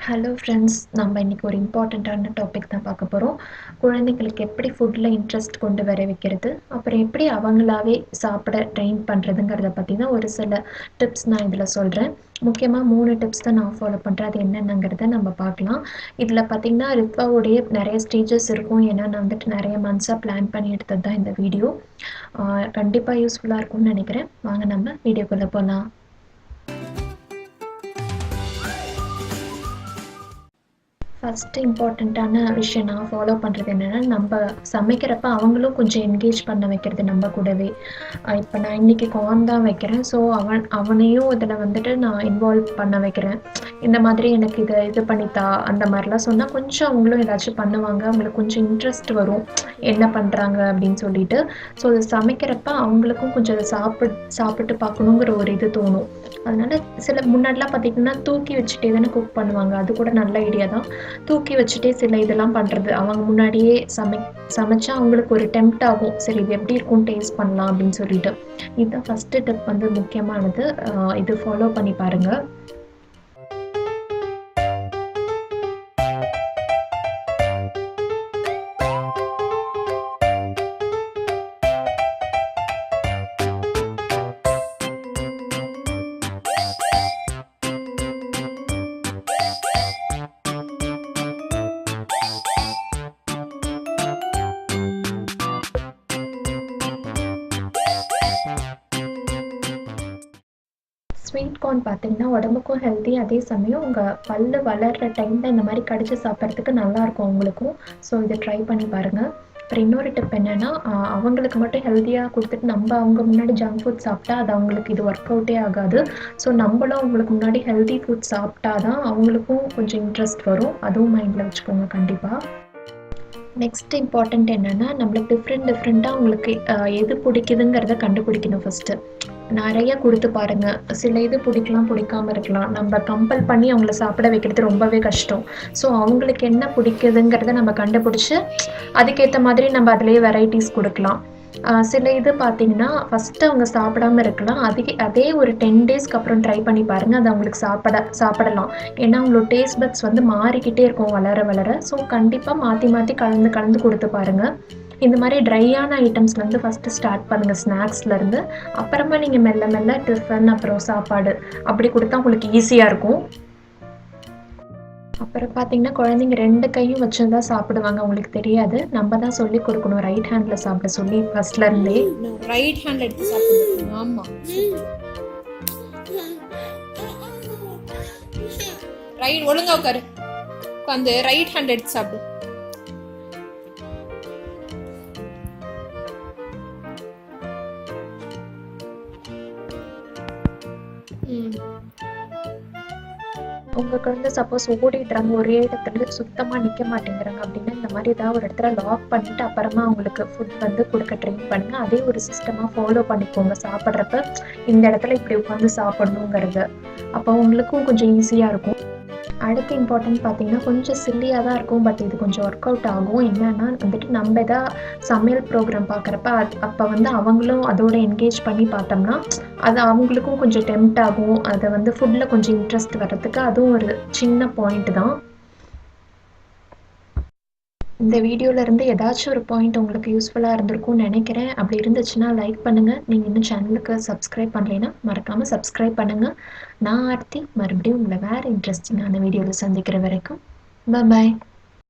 Hello friends, நம்ம இன்னைக்கு ஒரு இம்பார்ட்டண்ட்டான டாபிக் தான் பார்க்க போகிறோம். குழந்தைங்களுக்கு எப்படி ஃபுட்டில் இன்ட்ரெஸ்ட் கொண்டு வர வைக்கிறது, அப்புறம் எப்படி அவங்களாவே சாப்பிட ட்ரெயின் பண்ணுறதுங்கிறத பற்றி தான் ஒரு சில டிப்ஸ் நான் இதில் சொல்கிறேன். முக்கியமாக 3 டிப்ஸ் தான் நான் ஃபாலோ பண்ணுறேன். அது என்னென்னங்கிறத நம்ம பார்க்கலாம். இதில் பார்த்திங்கன்னா ரித்வாவுடைய நிறைய ஸ்டேஜஸ் இருக்கும். ஏன்னா நான் வந்துட்டு நிறைய மந்த்ஸாக பிளான் பண்ணி எடுத்தது தான் இந்த வீடியோ. கண்டிப்பாக யூஸ்ஃபுல்லாக இருக்கும்னு நினைக்கிறேன். வாங்க நம்ம வீடியோக்குள்ளே போகலாம். ஃபஸ்ட்டு இம்பார்ட்டண்ட்டான விஷயம் நான் ஃபாலோ பண்ணுறது என்னென்னா, நம்ம சமைக்கிறப்ப அவங்களும் கொஞ்சம் என்கேஜ் பண்ண வைக்கிறது நம்ம கூடவே. இப்போ நான் இன்றைக்கி கார்ன் தான் வைக்கிறேன். ஸோ அவனையும் இதில் வந்துட்டு நான் இன்வால்வ் பண்ண வைக்கிறேன். இந்த மாதிரி எனக்கு இது பண்ணித்தா அந்த மாதிரிலாம் சொன்னால் கொஞ்சம் அவங்களும் ஏதாச்சும் பண்ணுவாங்க. அவங்களுக்கு கொஞ்சம் இன்ட்ரெஸ்ட் வரும் என்ன பண்ணுறாங்க அப்படின்னு சொல்லிட்டு. ஸோ அது சமைக்கிறப்ப அவங்களுக்கும் கொஞ்சம் அதை சாப்பிட்டு பார்க்கணுங்கிற ஒரு இது தோணும். அதனால் சில முன்னாடிலாம் பார்த்திங்கன்னா தூக்கி வச்சுட்டே தானே குக் பண்ணுவாங்க. அது கூட நல்ல ஐடியா தான். தூக்கி வச்சுட்டே சில இதெல்லாம் பண்ணுறது, அவங்க முன்னாடியே சமைச்சா அவங்களுக்கு ஒரு டெம்ப்ட் ஆகும். சரி, இது எப்படி இருக்கும், டேஸ்ட் பண்ணலாம் அப்படின்னு சொல்லிட்டு. இதுதான் ஃபஸ்ட்டு டிப் வந்து முக்கியமானது. இது ஃபாலோ பண்ணி பாருங்கள். ஸ்வீட் கார்ன் பார்த்திங்கன்னா உடம்புக்கும் ஹெல்த்தி, அதே சமயம் உங்கள் பல்லு வளர்கிற டைமில் இந்த மாதிரி கடிச்சு சாப்பிட்றதுக்கு நல்லாயிருக்கும் அவங்களுக்கும். ஸோ இதை ட்ரை பண்ணி பாருங்கள். அப்புறம் இன்னொரு டிப் என்னென்னா, அவங்களுக்கு மட்டும் ஹெல்த்தியாக கொடுத்துட்டு அவங்க முன்னாடி ஜங்க் ஃபுட் சாப்பிட்டா அது அவங்களுக்கு இது ஒர்க் அவுட்டே ஆகாது. ஸோ நம்மளும் அவங்களுக்கு முன்னாடி ஹெல்த்தி ஃபுட் சாப்பிட்டா தான் அவங்களுக்கும் கொஞ்சம் இன்ட்ரெஸ்ட் வரும். அதுவும் மைண்டில் வச்சுக்கோங்க கண்டிப்பாக. நெக்ஸ்ட் இம்பார்ட்டண்ட் என்னென்னா, நம்மளுக்கு டிஃப்ரெண்ட்டாக அவங்களுக்கு எது பிடிக்குதுங்கிறத கண்டுபிடிக்கணும். ஃபஸ்ட்டு நிறைய கொடுத்து பாருங்கள். சில இது பிடிக்காமல் இருக்கலாம். நம்ம கம்பல் பண்ணி அவங்கள சாப்பிட வைக்கிறது ரொம்பவே கஷ்டம். ஸோ அவங்களுக்கு என்ன பிடிக்குதுங்கிறத நம்ம கண்டுபிடிச்சி அதுக்கேற்ற மாதிரி நம்ம அதிலேயே வெரைட்டிஸ் கொடுக்கலாம். சில இது பார்த்திங்கன்னா ஃபஸ்ட்டு அவங்க சாப்பிடாமல் இருக்கலாம். அதே ஒரு 10 டேஸ்க்கு அப்புறம் ட்ரை பண்ணி பாருங்கள். அது அவங்களுக்கு சாப்பிடலாம். ஏன்னா அவங்களோட டேஸ்ட் பட்ஸ் வந்து மாறிக்கிட்டே இருக்கும் வளர. ஸோ கண்டிப்பாக மாற்றி கலந்து கொடுத்து பாருங்கள். இந்த மாதிரி ட்ரையான ஐட்டம்ஸ்லேருந்து ஃபஸ்ட்டு ஸ்டார்ட் பண்ணுங்கள், ஸ்நாக்ஸ்லேருந்து. அப்புறமா நீங்கள் மெல்ல டிஃபன் அப்புறம் சாப்பாடு அப்படி கொடுத்தா உங்களுக்கு ஈஸியாக இருக்கும். அப்புறம் பார்த்தீங்கன்னா குழந்தைங்க 2 கையும் வச்சு தான் சாப்பிடுவாங்க. அவங்களுக்கு தெரியாது. நம்ம தான் சொல்லி கொடுக்கணும், ரைட் ஹேண்டில் சாப்பிட சொல்லி ஃபர்ஸ்ட்லேருந்தே. ரைட் ஹேண்ட் எடுத்து சாப்பிடணும். ஆமாம், ரைட் ஒழுங்கா உட்காரு. அந்த ரைட் ஹேண்ட் எடுத்து சாப்பிடு. உங்கள் குழந்தை சப்போஸ் ஓடிடுறாங்க, ஒரே இடத்துல சுத்தமாக நிற்க மாட்டேங்கிறாங்க அப்படின்னா இந்த மாதிரி ஏதாவது ஒரு இடத்துல லாக் பண்ணிவிட்டு அப்புறமா அவங்களுக்கு ஃபுட் வந்து கொடுக்க ட்ரெயின் பண்ணுங்கள். அதே ஒரு சிஸ்டமாக ஃபாலோ பண்ணிக்கோங்க. சாப்பிட்றப்ப இந்த இடத்துல இப்படி உட்காந்து சாப்பிடணுங்கிறது. அப்போ உங்களுக்கும் கொஞ்சம் ஈஸியாக இருக்கும். அடுத்து இம்பார்ட்டன்ட் பார்த்தீங்கன்னா, கொஞ்சம் சில்லியாக தான் இருக்கும். பட் இது கொஞ்சம் ஒர்க் அவுட் ஆகும். என்னன்னா வந்துட்டு நம்ம எதாவது சமையல் ப்ரோக்ராம் பார்க்குறப்ப அப்போ வந்து அவங்களும் அதோட என்கேஜ் பண்ணி பார்த்தோம்னா அது அவங்களுக்கும் கொஞ்சம் டெம்ப்ட் ஆகும். அதை வந்து ஃபுட்டில் கொஞ்சம் இன்ட்ரெஸ்ட் வர்றதுக்கு அதுவும் ஒரு சின்ன பாயிண்ட் தான். இந்த வீடியோவிலேருந்து ஏதாச்சும் ஒரு பாயிண்ட் உங்களுக்கு யூஸ்ஃபுல்லாக இருந்திருக்கும்னு நினைக்கிறேன். அப்படி இருந்துச்சுன்னா லைக் பண்ணுங்கள். நீங்கள் இன்னும் சேனலுக்கு சப்ஸ்கிரைப் பண்ணலைன்னா மறக்காமல் சப்ஸ்கிரைப் பண்ணுங்கள். நான் ஆர்த்தி மறுபடியும் உங்களை வேறு இன்ட்ரெஸ்டிங்கான வீடியோவில் சந்திக்கிற வரைக்கும் பாய்.